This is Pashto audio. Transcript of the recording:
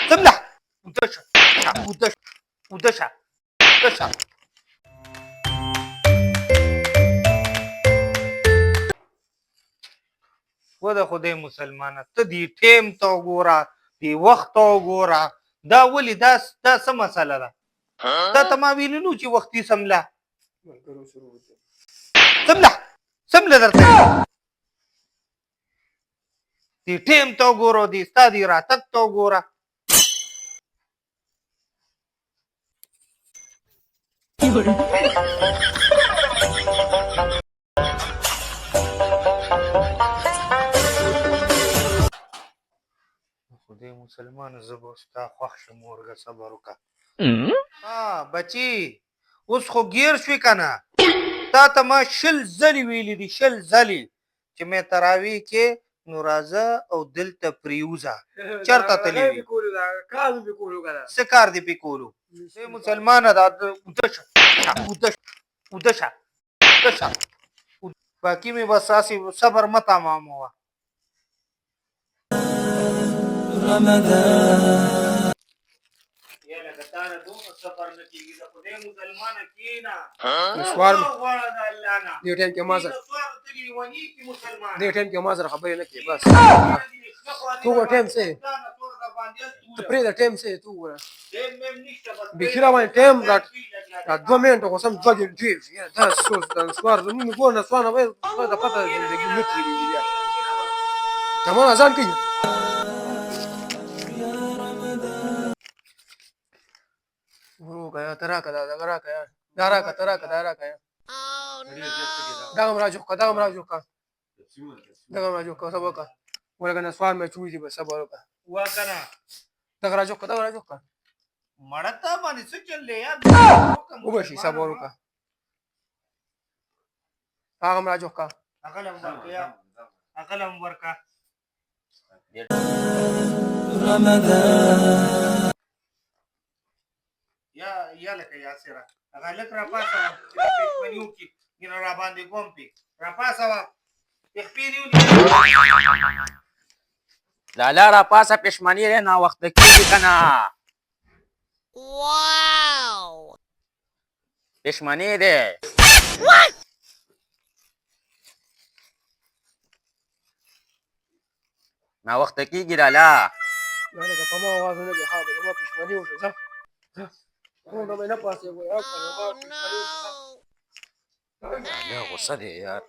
سملح ودشه ودشه ودشه ودشه و د خدای مسلمانه ته دې ټیم ته وګوره دې وخت ته وګوره دا ولې دا څه مسله ده تا ته ما ویلي نو چې وختي سمله سمله درته دې ټیم ته وګوره دې ستا دې راتګ ته وګوره خدای مسلمانه زه به ستا خوښ شم ورږه صبر وکړه بچي اوس خو ګیر شوې که نه تا ته ما 20 ځلې ویلي دي 20 ځلې چې مې تراویح کې نو راځه او دلته پرېوځه چېرته تللی وي څه کار دې پې کولو مسلمانه دا اوده شه اوده شه باقي مې بس هسې صبر مه تماموه رمضان یا لکه تا نه دومره صبر نه کېږي د خدای مسلمانه کښېنه غواړه د الله نه دې ټایم کې ما سره دې ټایم کې ما سره خبرې نه کوې بس تو وګوره ټایم څه ته پرېږده ټایم څه تو وګوره بیخي را باندې ټایم دا 2 منټه خو سم 2 ګنټې دا نسوار زموږ ګوره نسوار نه باید د پته زندګي نه تېرېږي بیا چمان اذان کوي ته راکړه دا راکړه دا راکړه ته راکړه دا راکړه دغه هم راجوخ کړه دغه هم راجوخ کړه دغه هم راجوخ کړه صبر وکړه ولکه نسوار مې چوي بس صبر وکړه وکنه دغه راجوخ کړه دغه راجوخ کړه مړه ته باندې څه چل دی یار وبشي صبر وکړه هغه هم راجوخ کړه هغه هم ورکړه رمضان یا لکه یاسره هغه لک راپاسوه چې دا پېشمني وکړي ګینه راباندې ګوم پې راپاسوه پېخپې دې ونیسه لالا راپاسه پېشمني دی ناوخته کېږي که نه پېشمني دی ناوخته کېږي لالا لکه په ما آواز نه دی ښه به زما پېشمني وشوه ځه څومره مې نه پاسېږو یار لالا غصه دی یار